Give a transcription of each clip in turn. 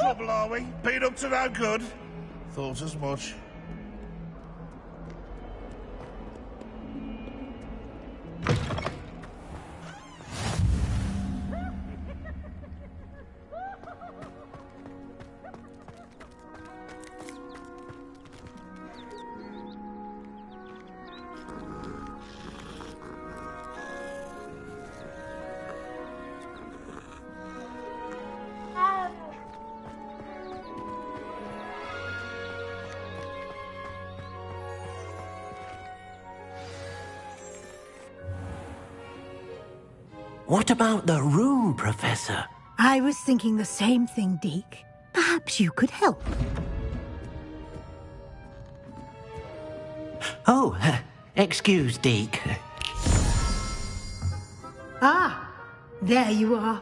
trouble, are we? Been up to no good? Thought as much. What about the room, Professor? I was thinking the same thing, Deke. Perhaps you could help. Oh, excuse, Deke. Ah, there you are.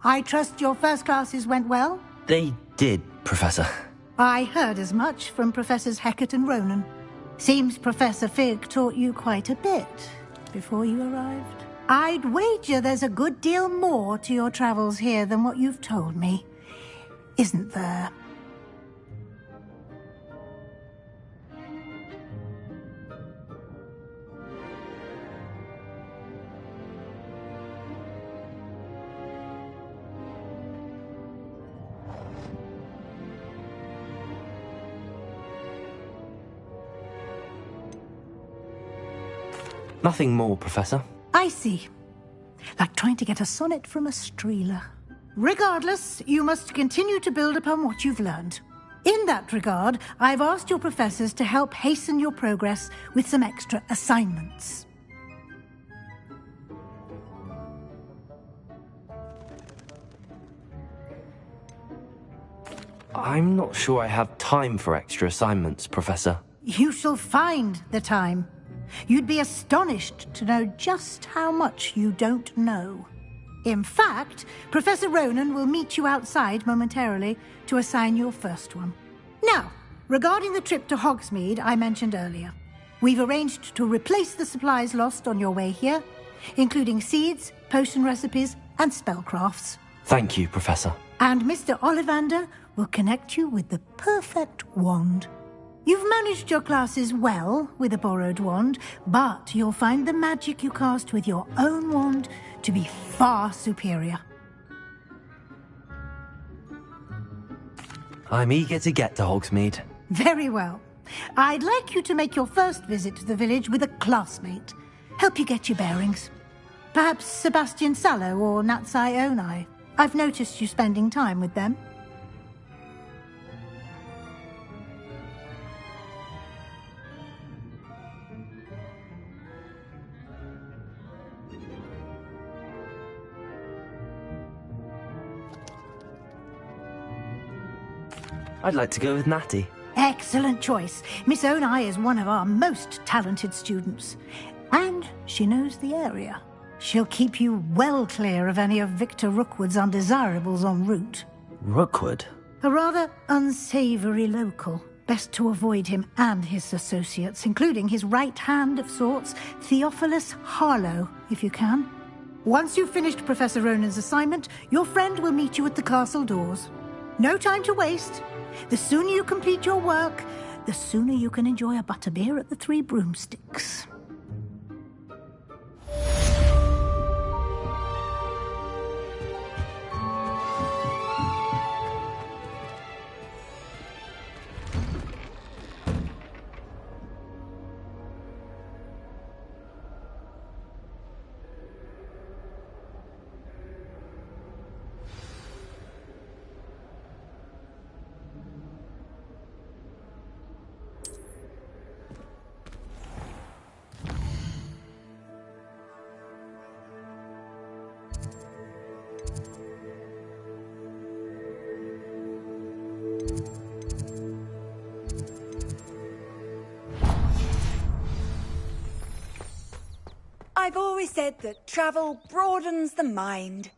I trust your first classes went well? They did, Professor. I heard as much from Professors Hecat and Ronan. Seems Professor Fig taught you quite a bit before you arrived. I'd wager there's a good deal more to your travels here than what you've told me, isn't there? Nothing more, Professor. I see. Like trying to get a sonnet from a streeler. Regardless, you must continue to build upon what you've learned. In that regard, I've asked your professors to help hasten your progress with some extra assignments. I'm not sure I have time for extra assignments, Professor. You shall find the time. You'd be astonished to know just how much you don't know. In fact, Professor Ronan will meet you outside momentarily to assign your first one. Now, regarding the trip to Hogsmeade I mentioned earlier, we've arranged to replace the supplies lost on your way here, including seeds, potion recipes, and spellcrafts. Thank you, Professor. And Mr. Ollivander will connect you with the perfect wand. You've managed your classes well with a borrowed wand, but you'll find the magic you cast with your own wand to be far superior. I'm eager to get to Hogsmeade. Very well. I'd like you to make your first visit to the village with a classmate. Help you get your bearings. Perhaps Sebastian Sallow or Natsai Onai. I've noticed you spending time with them. I'd like to go with Natty. Excellent choice. Miss Onai is one of our most talented students. And she knows the area. She'll keep you well clear of any of Victor Rookwood's undesirables en route. Rookwood? A rather unsavoury local. Best to avoid him and his associates, including his right hand of sorts, Theophilus Harlow, if you can. Once you've finished Professor Ronan's assignment, your friend will meet you at the castle doors. No time to waste. The sooner you complete your work, the sooner you can enjoy a butterbeer at the Three Broomsticks. I've always said that travel broadens the mind.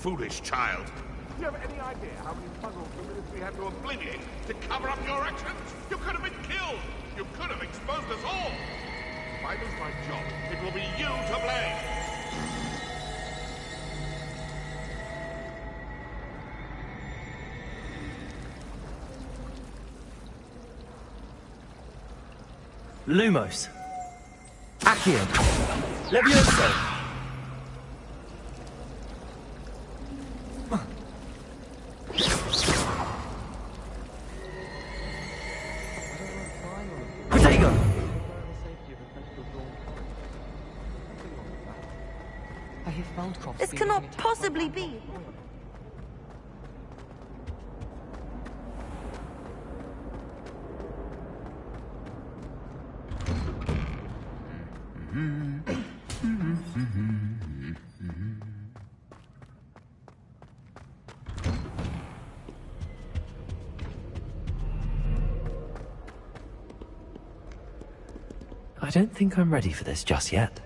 foolish child. Do you have any idea how many puzzles the Ministry had to obliviate to cover up your actions? You could have been killed! You could have exposed us all! If I lose my job, it will be you to blame! Lumos. Accio. Levioso. Protego. This cannot possibly be. I don't think I'm ready for this just yet.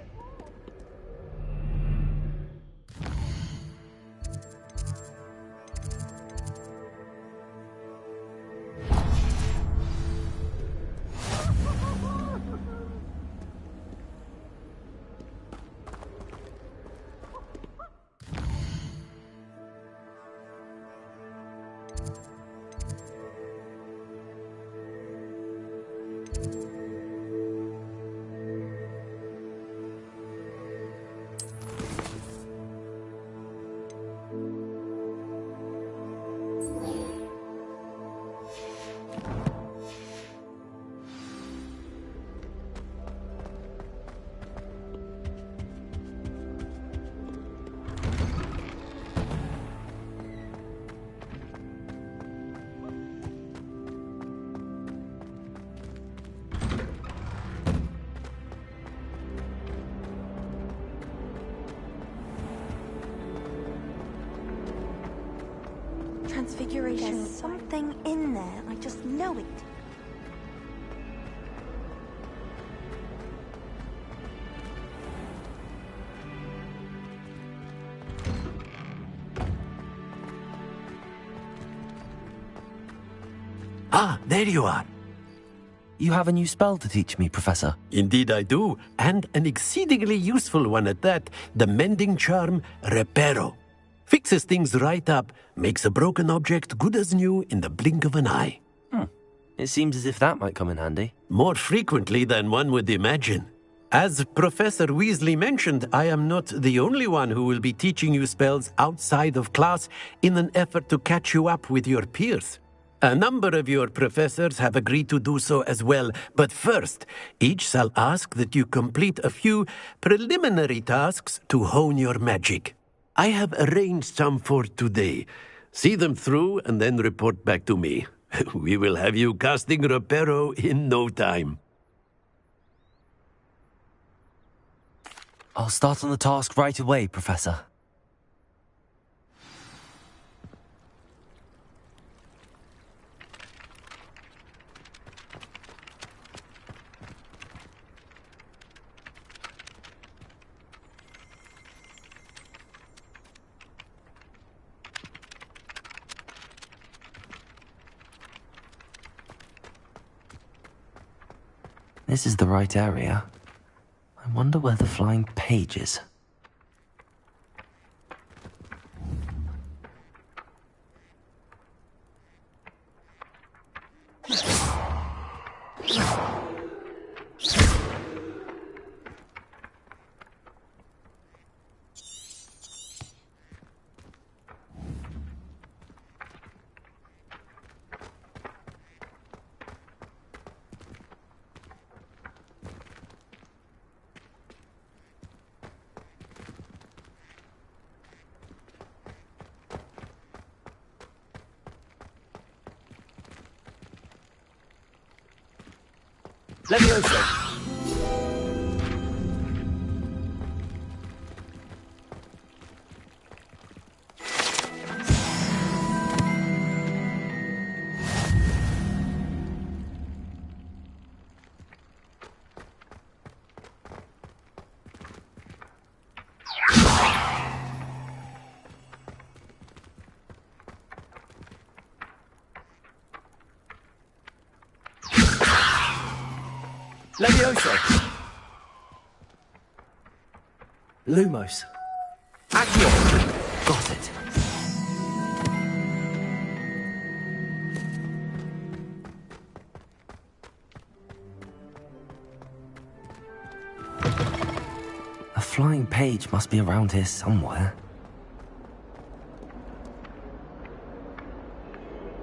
Transfiguration. There's something in there. I just know it. Ah, there you are. You have a new spell to teach me, Professor. Indeed I do, and an exceedingly useful one at that. The mending charm, Reparo. Fixes things right up, makes a broken object good as new in the blink of an eye. It seems as if that might come in handy. More frequently than one would imagine. As Professor Weasley mentioned, I am not the only one who will be teaching you spells outside of class in an effort to catch you up with your peers. A number of your professors have agreed to do so as well, but first, each shall ask that you complete a few preliminary tasks to hone your magic. I have arranged some for today. See them through and then report back to me. We will have you casting Reparo in no time. I'll start on the task right away, Professor. This is the right area. I wonder where the flying page is. Levioso. Levioso! Lumos. Accio! Got it. A flying page must be around here somewhere.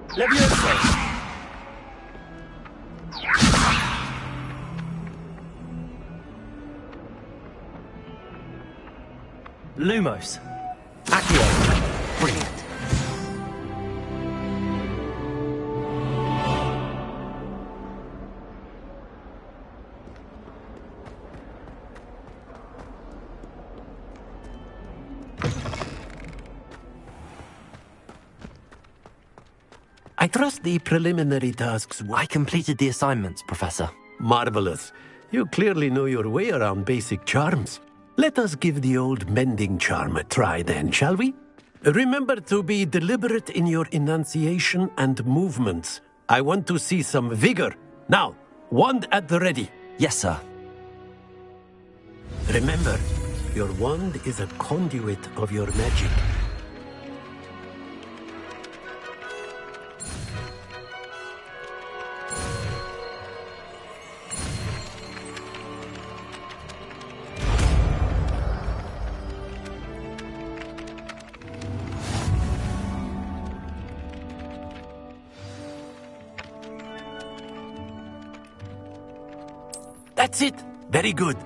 Levioso! Lumos. Accio. Brilliant. I trust the preliminary tasks I completed the assignments, Professor. marvelous. You clearly know your way around basic charms. Let us give the old mending charm a try then, shall we? Remember to be deliberate in your enunciation and movements. I want to see some vigor. Now, wand at the ready. Yes, sir. Remember, your wand is a conduit of your magic. That's it. Very good.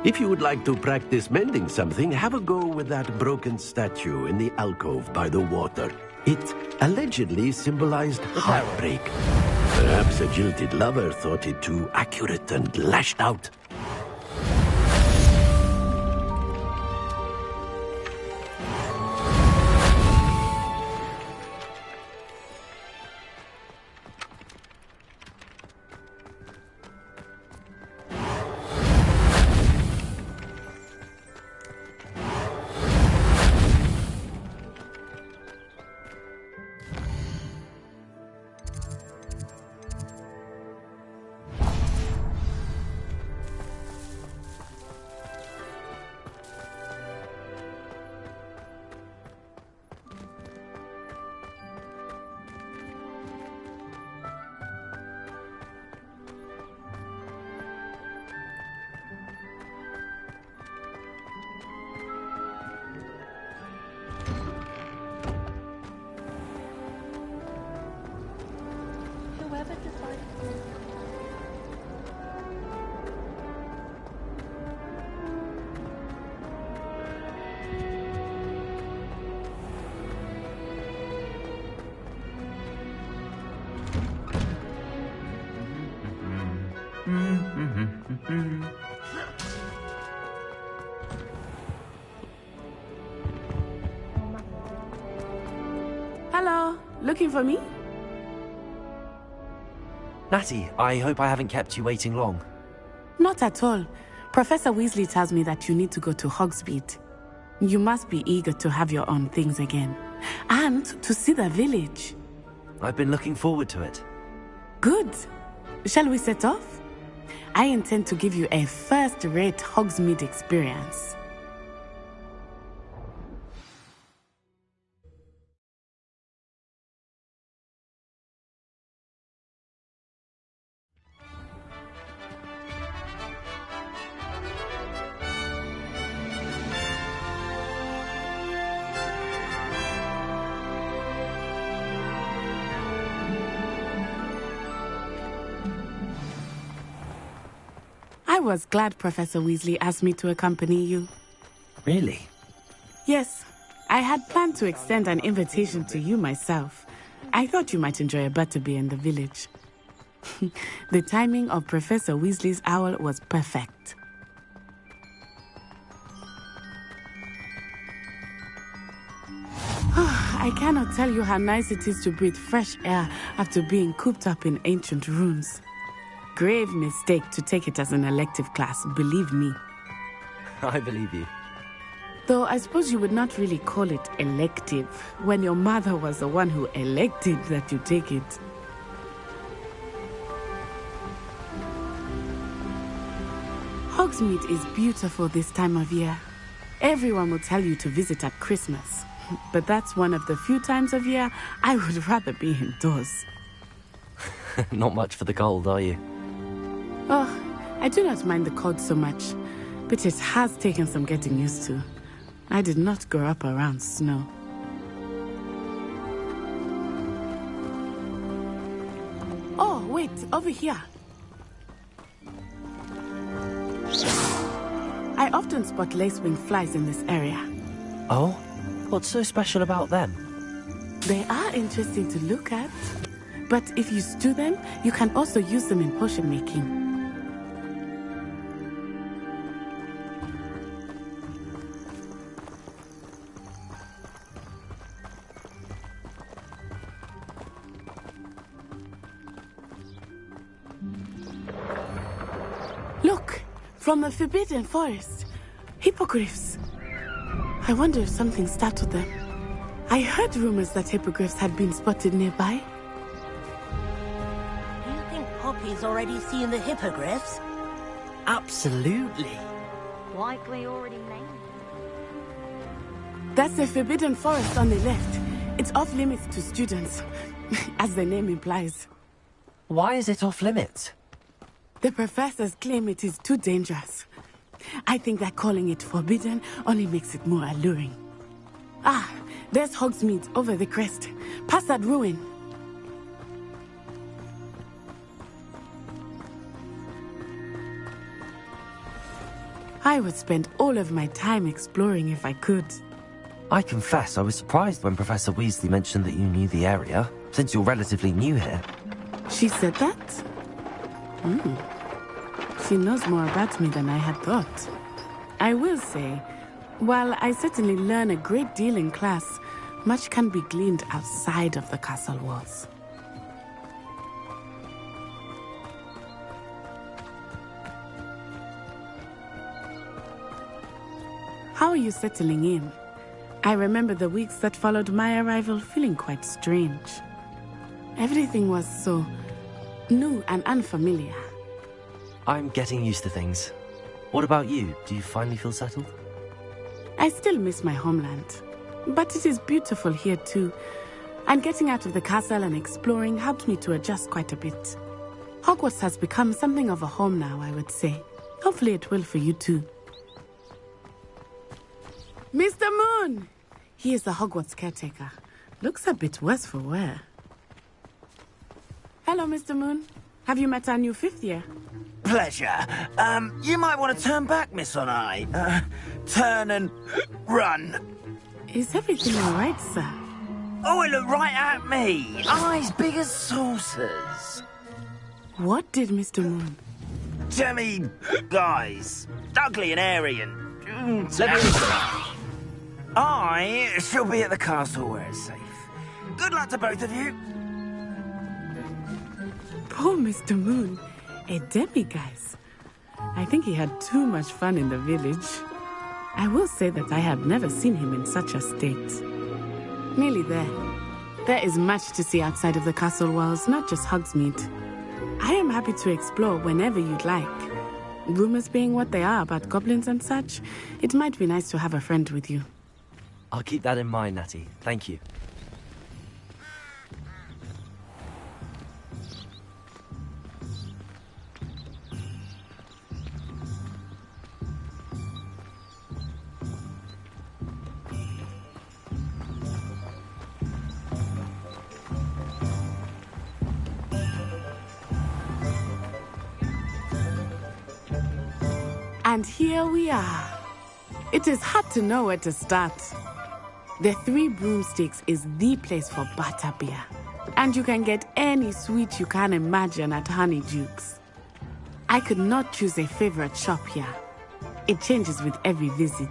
If you would like to practice mending something, have a go with that broken statue in the alcove by the water. It allegedly symbolized heartbreak. Perhaps a jilted lover thought it too accurate and lashed out. Hello, looking for me? Natty, I hope I haven't kept you waiting long. Not at all. Professor Weasley tells me that you need to go to Hogsmeade. You must be eager to have your own things again. And to see the village. I've been looking forward to it. Good. Shall we set off? I intend to give you a first-rate Hogsmeade experience. I was glad Professor Weasley asked me to accompany you. Really? Yes, I had planned to extend an invitation to you myself. I thought you might enjoy a butterbeer in the village. The timing of Professor Weasley's owl was perfect. I cannot tell you how nice it is to breathe fresh air after being cooped up in ancient ruins. Grave mistake to take it as an elective class, believe me. I believe you. Though I suppose you would not really call it elective when your mother was the one who elected that you take it. Hogsmeade is beautiful this time of year. Everyone will tell you to visit at Christmas. But that's one of the few times of year I would rather be indoors. Not much for the cold, are you? Oh, I do not mind the cold so much, but it has taken some getting used to. I did not grow up around snow. Oh, wait, over here. I often spot lacewing flies in this area. Oh? What's so special about them? They are interesting to look at, but if you stew them, you can also use them in potion making. Look, from the Forbidden Forest, hippogriffs. I wonder if something startled them. I heard rumors that hippogriffs had been spotted nearby. Do you think Poppy's already seen the hippogriffs? Absolutely. Likely already named. That's the Forbidden Forest on the left. It's off limits to students, as the name implies. Why is it off limits? The professors claim it is too dangerous. I think that calling it forbidden only makes it more alluring. Ah, there's Hogsmeade over the crest. Past that ruin. I would spend all of my time exploring if I could. I confess I was surprised when Professor Weasley mentioned that you knew the area, since you're relatively new here. She said that? She knows more about me than I had thought. I will say, while I certainly learn a great deal in class, much can be gleaned outside of the castle walls. How are you settling in? I remember the weeks that followed my arrival feeling quite strange. Everything was so new and unfamiliar. I'm getting used to things. What about you? Do you finally feel settled? I still miss my homeland, but it is beautiful here too. And getting out of the castle and exploring helped me to adjust quite a bit. Hogwarts has become something of a home now, I would say. Hopefully it will for you too. Mr. Moon! He is the Hogwarts caretaker. Looks a bit worse for wear. Hello, Mr. Moon. Have you met our new fifth year? Pleasure. You might want to turn back, Miss On-Eye. Turn and run. Is everything all right, sir? Oh, it looked right at me. Eyes big as saucers. What did Mr. Moon? Demi guys. Ugly and airy and... Let me listen. I shall be at the castle where it's safe. Good luck to both of you. Poor Mr. Moon. A demiguise. I think he had too much fun in the village. I will say that I have never seen him in such a state. Nearly there. There is much to see outside of the castle walls, not just Hogsmeade. I am happy to explore whenever you'd like. Rumors being what they are about goblins and such, it might be nice to have a friend with you. I'll keep that in mind, Natty. Thank you. And here we are. It is hard to know where to start. The Three Broomsticks is the place for butterbeer. And you can get any sweet you can imagine at Honeydukes. I could not choose a favorite shop here. It changes with every visit.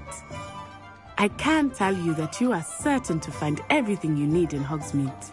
I can tell you that you are certain to find everything you need in Hogsmeade.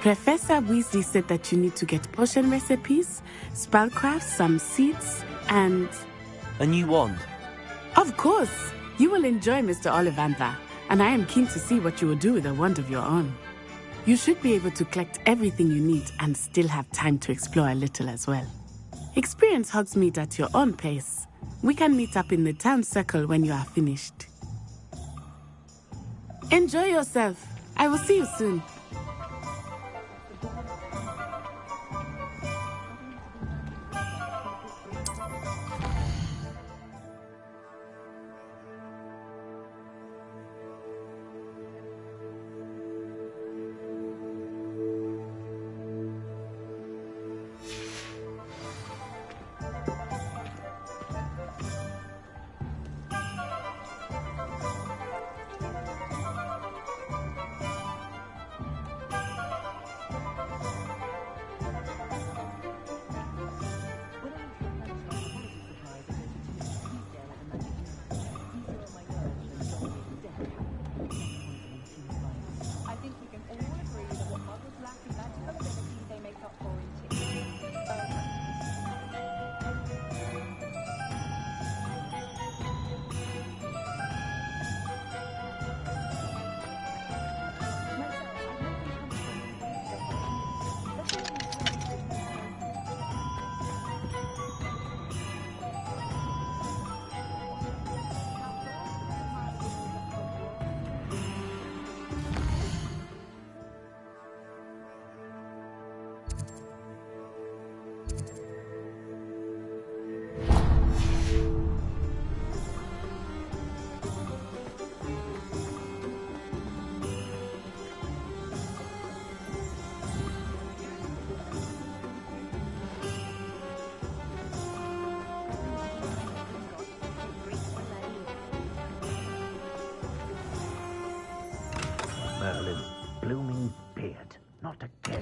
Professor Weasley said that you need to get potion recipes, spellcraft, some seeds, and... A new wand. Of course! You will enjoy Mr. Ollivander, and I am keen to see what you will do with a wand of your own. You should be able to collect everything you need and still have time to explore a little as well. Experience Hogsmeade at your own pace. We can meet up in the town circle when you are finished. Enjoy yourself. I will see you soon. Merlin's blooming beard. Not again.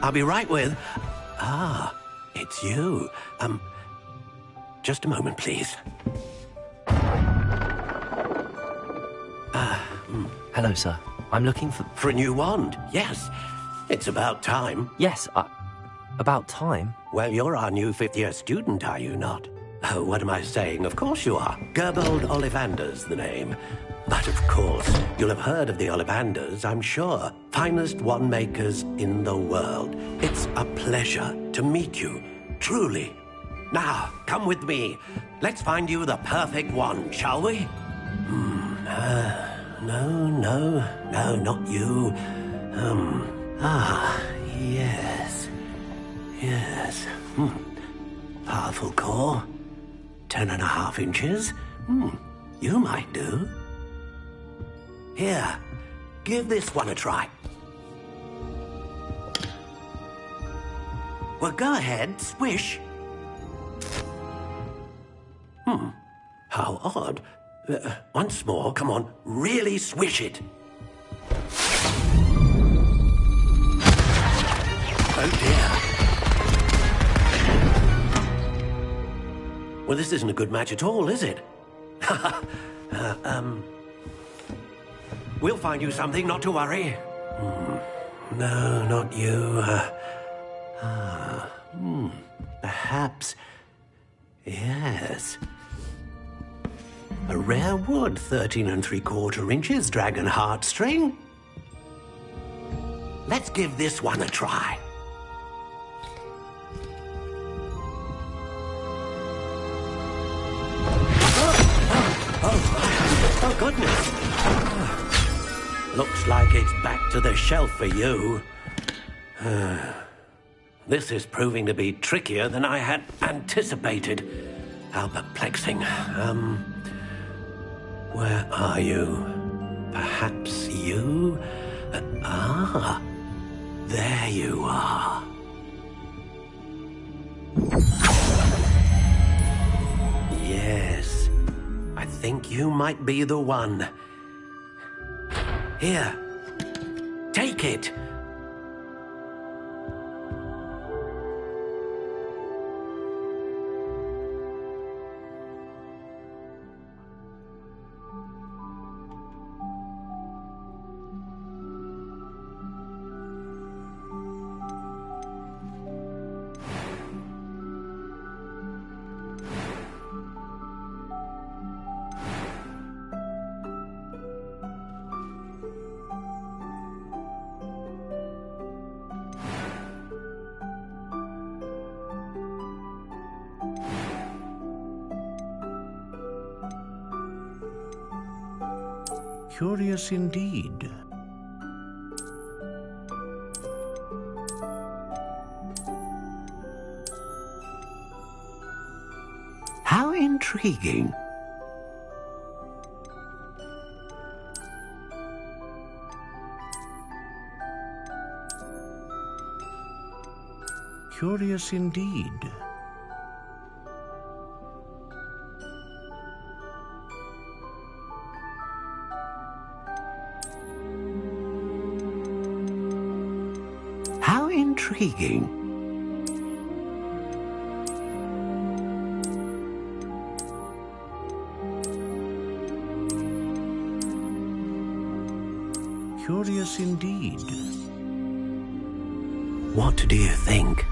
I'll be right with... Ah, it's you. Just a moment, please. Hello, sir. I'm looking for... For a new wand, yes. It's about time. Yes, about time? Well, you're our new fifth-year student, are you not? Oh, what am I saying? Of course you are. Gerbold Ollivander's the name. But of course, you'll have heard of the Ollivanders, I'm sure. Finest wand makers in the world. It's a pleasure to meet you, truly. Now, come with me. Let's find you the perfect wand, shall we? No, not you. Yes. Powerful core. 10.5 inches. You might do. Here, give this one a try. Well, go ahead, swish. How odd. Once more, come on, really swish it. Oh dear. Well, this isn't a good match at all, is it? We'll find you something, not to worry. No, not you. Perhaps... Yes. A rare wood, 13 3/4 inches, dragon heartstring. Let's give this one a try. Oh, goodness. Looks like it's back to the shelf for you. This is proving to be trickier than I had anticipated. How perplexing. Where are you? Perhaps you? There you are. Yes, I think you might be the one. Here, take it. Curious indeed. How intriguing. Curious indeed. How intriguing. Curious indeed. What do you think?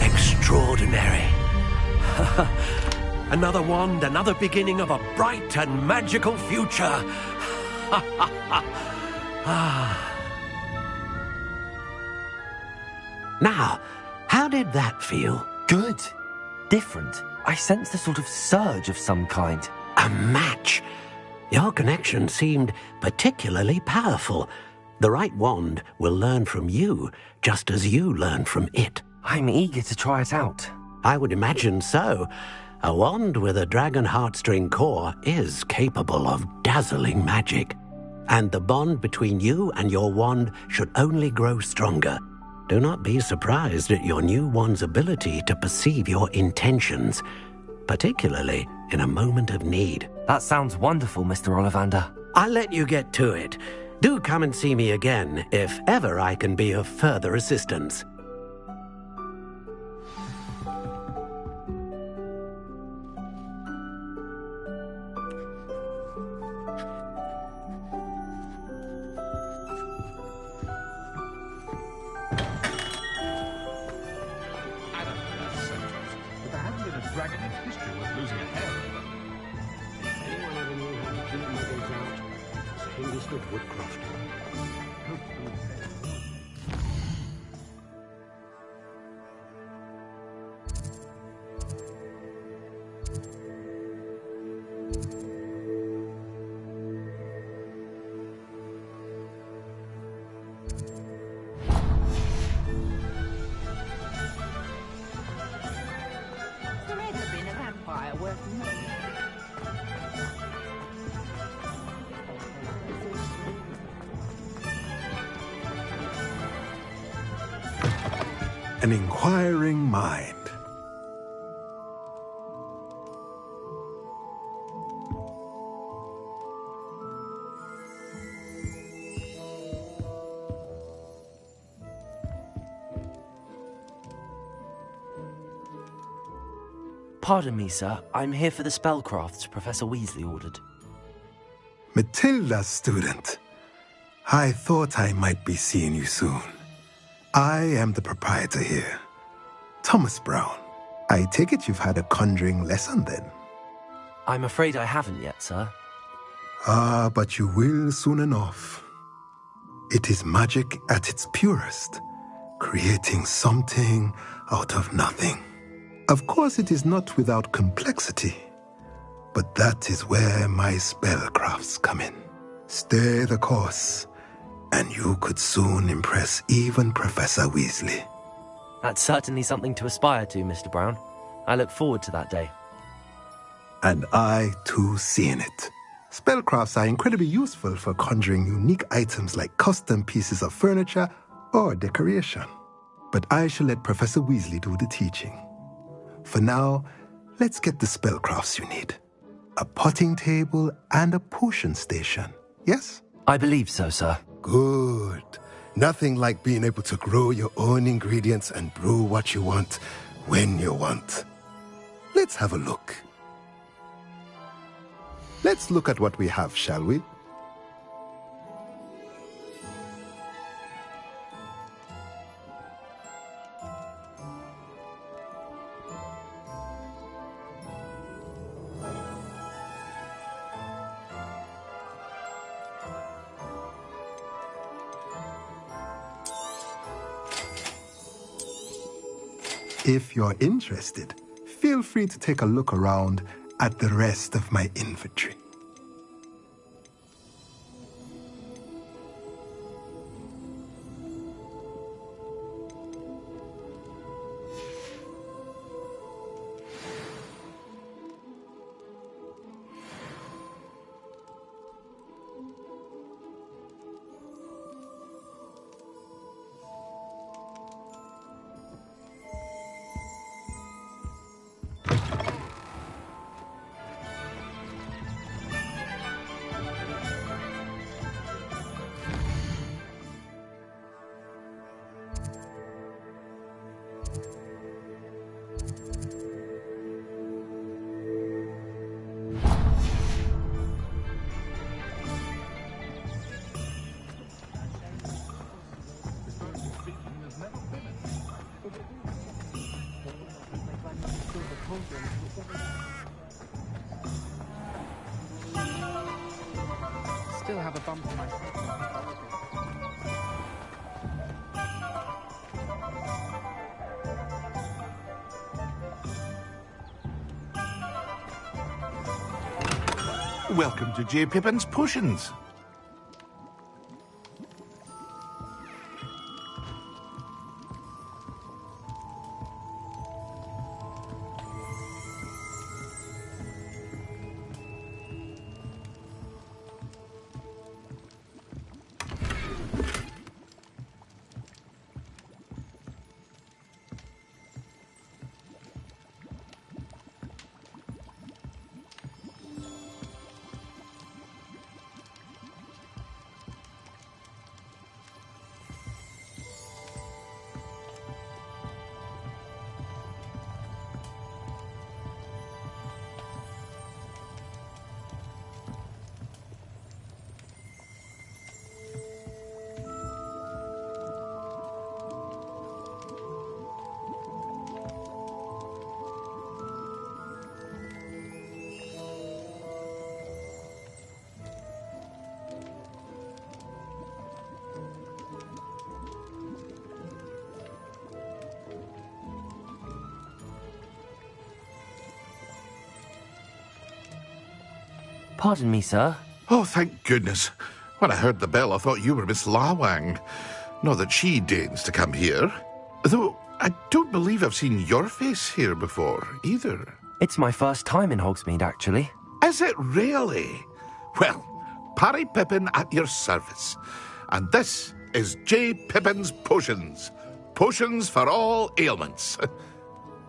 Extraordinary. Another wand, another beginning of a bright and magical future. Now, how did that feel? Good. Different. I sensed a sort of surge of some kind. A match. Your connection seemed particularly powerful. The right wand will learn from you, just as you learn from it. I'm eager to try it out. I would imagine so. A wand with a dragon heartstring core is capable of dazzling magic. And the bond between you and your wand should only grow stronger. Do not be surprised at your new wand's ability to perceive your intentions, particularly in a moment of need. That sounds wonderful, Mr. Ollivander. I'll let you get to it. Do come and see me again if ever I can be of further assistance. An inquiring mind. Pardon me, sir. I'm here for the spellcrafts Professor Weasley ordered. Matilda's student. I thought I might be seeing you soon. I am the proprietor here, Thomas Brown. I take it you've had a conjuring lesson then? I'm afraid I haven't yet, sir. Ah, but you will soon enough. It is magic at its purest, creating something out of nothing. Of course, it is not without complexity, but that is where my spellcrafts come in. Stay the course, and you could soon impress even Professor Weasley. That's certainly something to aspire to, Mr. Brown. I look forward to that day. And I, too, seeing it. Spellcrafts are incredibly useful for conjuring unique items like custom pieces of furniture or decoration. But I shall let Professor Weasley do the teaching. For now, let's get the spellcrafts you need. A potting table and a potion station, yes? I believe so, sir. Good. Nothing like being able to grow your own ingredients and brew what you want when you want. Let's have a look. Let's look at what we have, shall we? If you're interested, feel free to take a look around at the rest of my inventory. Still have a bump on my Welcome to J. Pippin's Potions. Pardon me, sir. Oh, thank goodness. When I heard the bell, I thought you were Miss Lawang. Not that she deigns to come here. Though I don't believe I've seen your face here before, either. It's my first time in Hogsmeade, actually. Is it really? Well, Parry Pippin at your service. And this is J. Pippin's Potions. Potions for all ailments.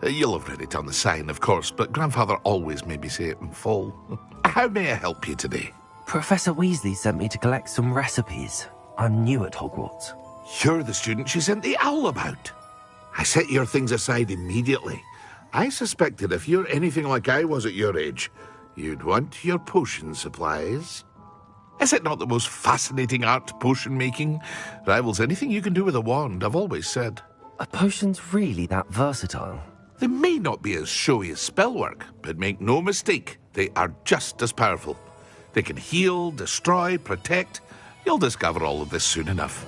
You'll have read it on the sign, of course, but Grandfather always made me say it in full. How may I help you today? Professor Weasley sent me to collect some recipes. I'm new at Hogwarts. You're the student she sent the owl about. I set your things aside immediately. I suspected if you're anything like I was at your age, you'd want your potion supplies. Is it not the most fascinating art, potion making? Rivals anything you can do with a wand, I've always said. Are potions really that versatile? They may not be as showy as spellwork, but make no mistake, they are just as powerful. They can heal, destroy, protect. You'll discover all of this soon enough.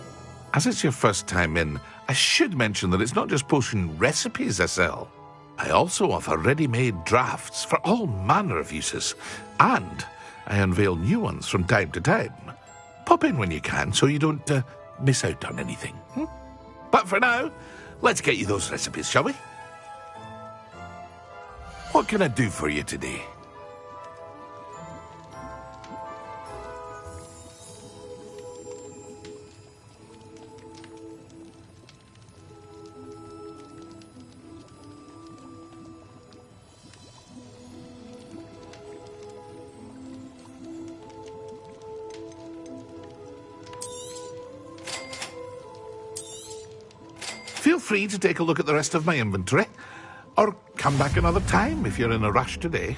As it's your first time in, I should mention that it's not just potion recipes I sell. I also offer ready-made drafts for all manner of uses, and I unveil new ones from time to time. Pop in when you can so you don't miss out on anything. But for now, let's get you those recipes, shall we? What can I do for you today? Feel free to take a look at the rest of my inventory, or come back another time if you're in a rush today.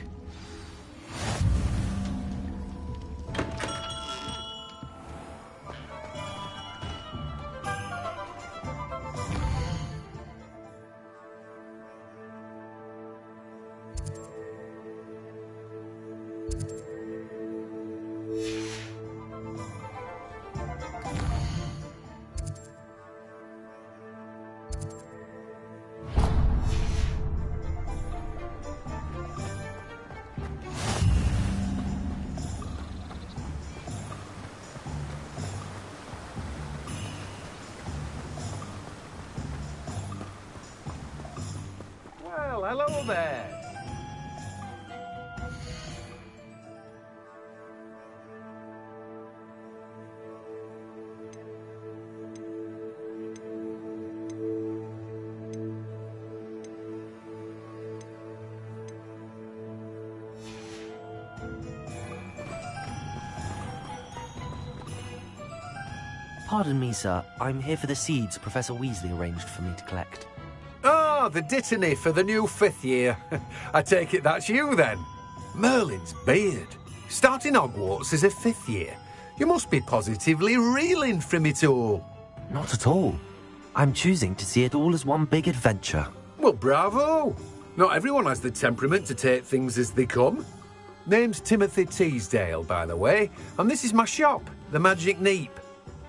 Well, hello there. Pardon me, sir. I'm here for the seeds Professor Weasley arranged for me to collect. Ah, the dittany for the new 5th year. I take it that's you, then. Merlin's beard. Starting Hogwarts as a 5th year. You must be positively reeling from it all. Not at all. I'm choosing to see it all as one big adventure. Well, bravo. Not everyone has the temperament to take things as they come. Name's Timothy Teasdale, by the way, and this is my shop, the Magic Neep.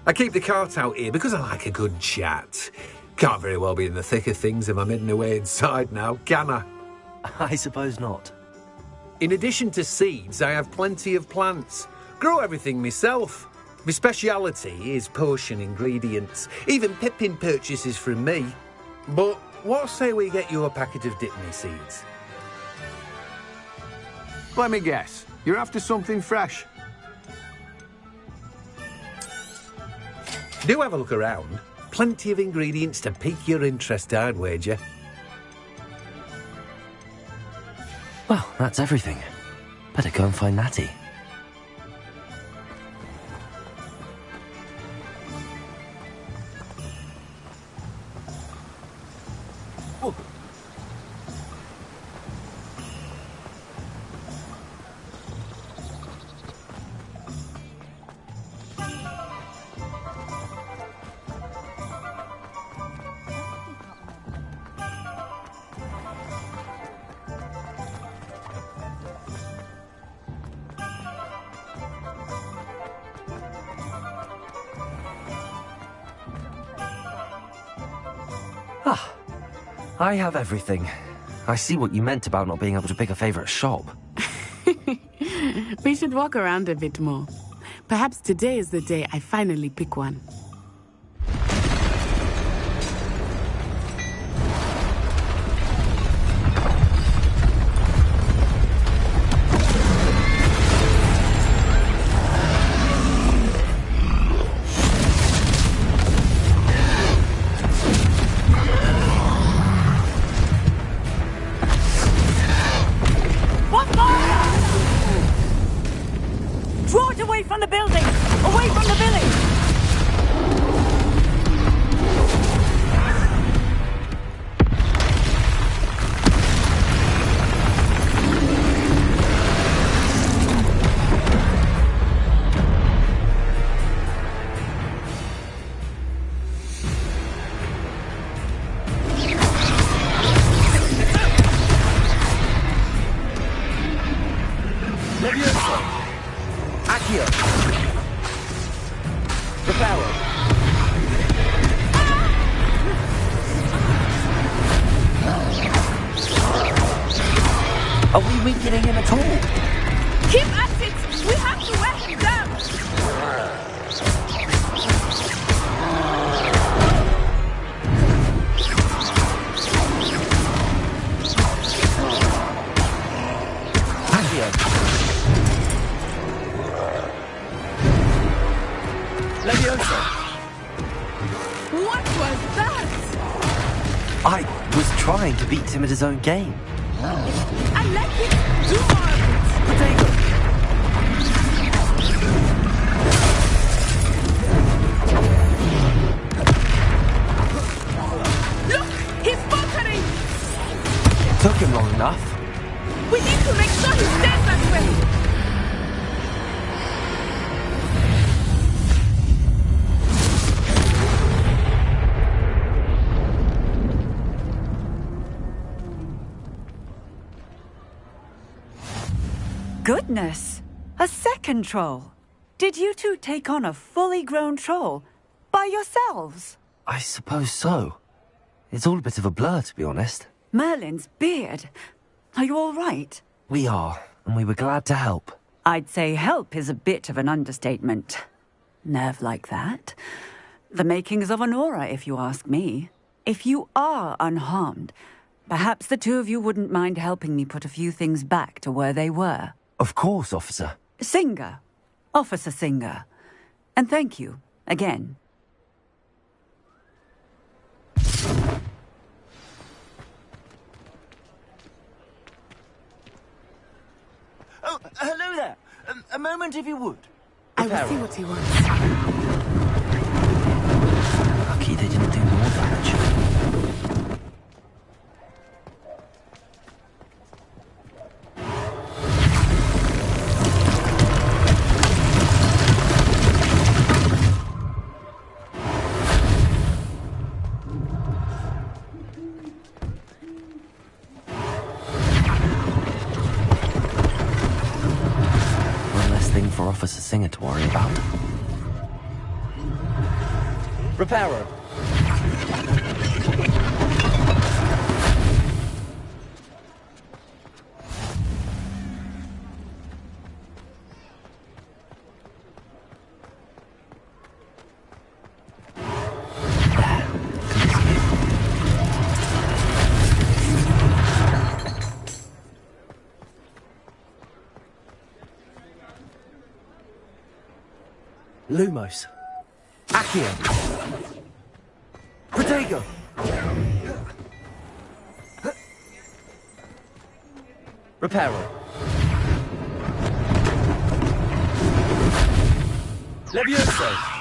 I keep the cart out here because I like a good chat. Can't very well be in the thick of things if I'm hidden away inside now, can I? I suppose not. In addition to seeds, I have plenty of plants. Grow everything myself. My speciality is potion ingredients. Even Pippin purchases from me. But what say we get you a packet of Dittany seeds? Let me guess. You're after something fresh. Do have a look around. Plenty of ingredients to pique your interest, I'd wager. Well, that's everything. Better go and find Natty. I have everything. I see what you meant about not being able to pick a favourite shop. We should walk around a bit more. Perhaps today is the day I finally pick one. Are we weakening him at all? Keep at it! We have to wear him down! Accio. Leviosa. What was that? I was trying to beat him at his own game. I like it! Do more of it! Potato. Look! He's faltering! Took him long enough. We need to make sure he stays that way! Goodness! A second troll! Did you two take on a fully grown troll? By yourselves? I suppose so. It's all a bit of a blur, to be honest. Merlin's beard. Are you all right? We are, and we were glad to help. I'd say help is a bit of an understatement. Nerve like that. The makings of an aura, if you ask me. If you are unharmed, perhaps the two of you wouldn't mind helping me put a few things back to where they were. Of course, officer. Singer. Officer Singer. And thank you, again. Oh, hello there. A moment, if you would. I will see what he wants. Lucky they didn't do more damage. For Officer Singer to worry about. Reparo. Lumos. Accio. Protego. Reparo. Levioso.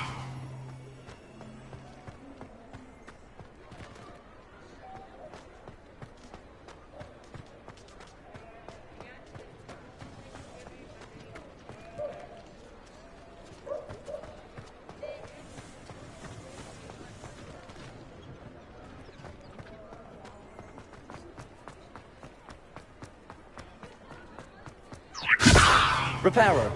Reparo.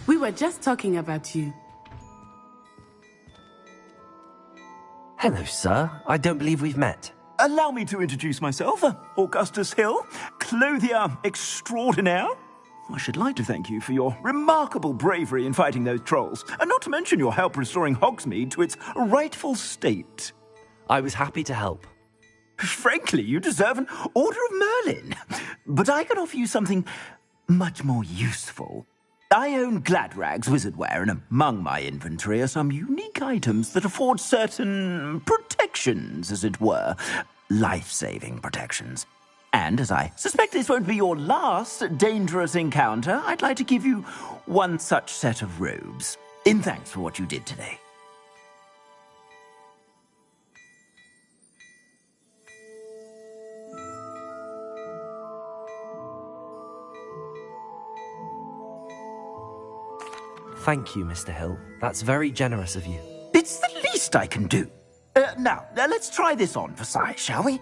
We were just talking about you. Hello, sir. I don't believe we've met. Allow me to introduce myself, Augustus Hill, clothier extraordinaire. I should like to thank you for your remarkable bravery in fighting those trolls, and not to mention your help restoring Hogsmeade to its rightful state. I was happy to help. Frankly, you deserve an Order of Merlin. But I can offer you something much more useful. I own Gladrag's wizardware, and among my inventory are some unique items that afford certain protections, as it were. Life-saving protections. And as I suspect this won't be your last dangerous encounter, I'd like to give you one such set of robes, in thanks for what you did today. Thank you, Mr. Hill. That's very generous of you. It's the least I can do. Now, let's try this on for size, shall we?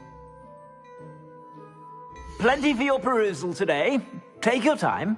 Plenty for your perusal today. Take your time.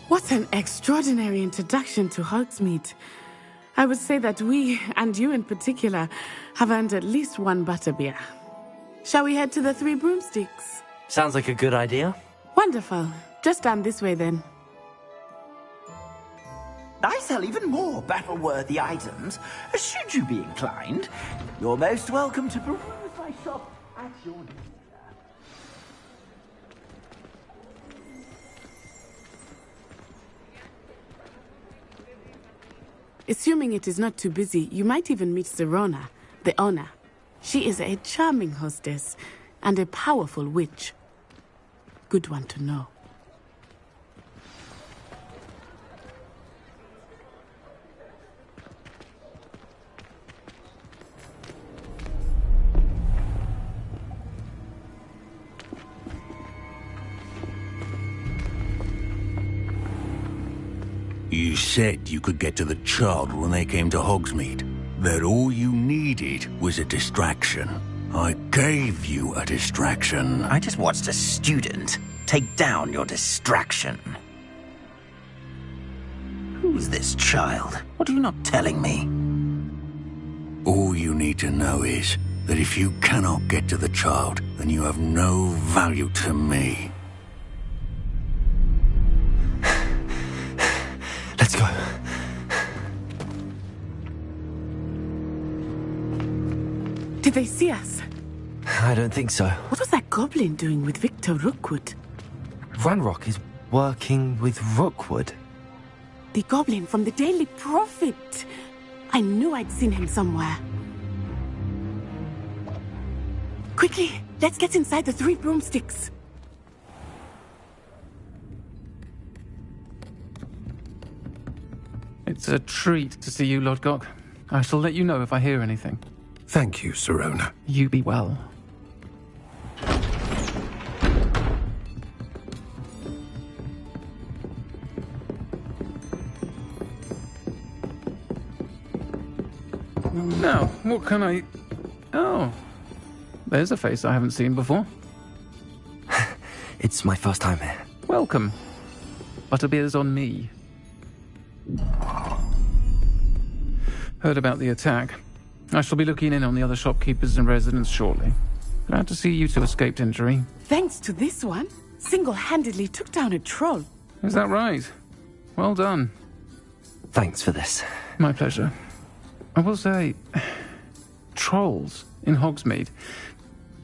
What an extraordinary introduction to Hogsmeade. I would say that we, and you in particular, have earned at least one butterbeer. Shall we head to the Three Broomsticks? Sounds like a good idea. Wonderful. Just down this way then. I sell even more battle-worthy items, should you be inclined. You're most welcome to peruse my shop at your leisure. Assuming it is not too busy, you might even meet Serona, the owner. She is a charming hostess and a powerful witch. Good one to know. You said you could get to the child when they came to Hogsmeade. That all you needed was a distraction. I gave you a distraction. I just watched a student take down your distraction. Who's this child? What are you not telling me? All you need to know is that if you cannot get to the child, then you have no value to me. Let's go. Did they see us? I don't think so. What was that goblin doing with Victor Rookwood? Ranrock is working with Rookwood. The goblin from the Daily Prophet. I knew I'd seen him somewhere. Quickly, let's get inside the Three Broomsticks. It's a treat to see you, Lodgok. I shall let you know if I hear anything. Thank you, Serona. You be well. Now, what can I... Oh, there's a face I haven't seen before. It's my first time here. Welcome. Butterbeer's on me. Heard about the attack. I shall be looking in on the other shopkeepers and residents shortly. Glad to see you two escaped injury. Thanks to this one, single-handedly took down a troll. Is that right? Well done. Thanks for this. My pleasure. I will say, trolls in Hogsmeade.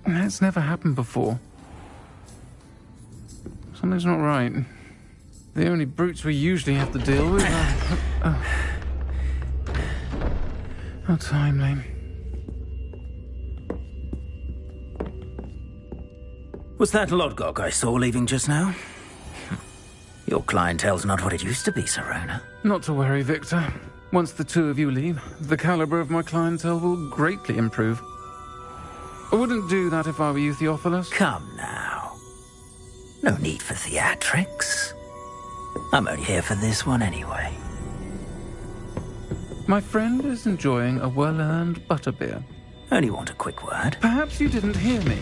That's never happened before. Something's not right. The only brutes we usually have to deal with are... How timely. Was that Lodgok I saw leaving just now? Your clientele's not what it used to be, Serona. Not to worry, Victor. Once the two of you leave, the caliber of my clientele will greatly improve. I wouldn't do that if I were you, Theophilus. Come now. No need for theatrics. I'm only here for this one anyway. My friend is enjoying a well-earned butterbeer. Only want a quick word. Perhaps you didn't hear me.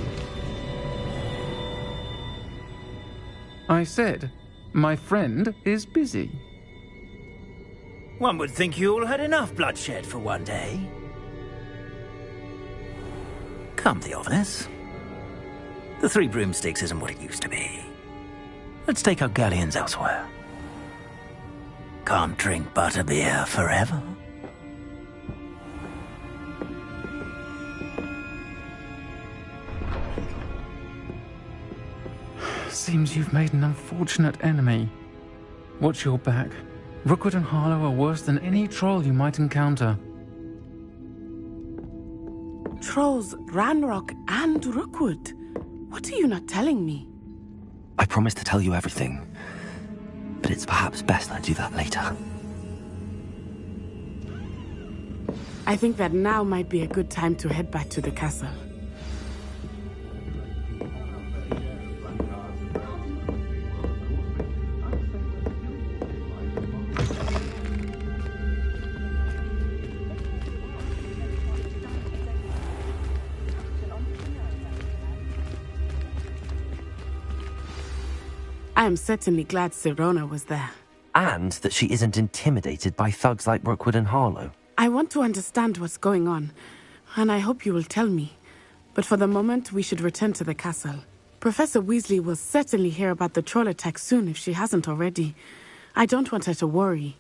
I said, my friend is busy. One would think you all had enough bloodshed for one day. Come, Theophilus. The Three Broomsticks isn't what it used to be. Let's take our galleons elsewhere. Can't drink butterbeer forever. Seems you've made an unfortunate enemy. Watch your back. Rookwood and Harlow are worse than any troll you might encounter. Trolls, Ranrock, and Rookwood. What are you not telling me? I promised to tell you everything, but it's perhaps best I do that later. I think that now might be a good time to head back to the castle. I am certainly glad Sirona was there. And that she isn't intimidated by thugs like Rookwood and Harlow. I want to understand what's going on, and I hope you will tell me. But for the moment, we should return to the castle. Professor Weasley will certainly hear about the troll attack soon if she hasn't already. I don't want her to worry.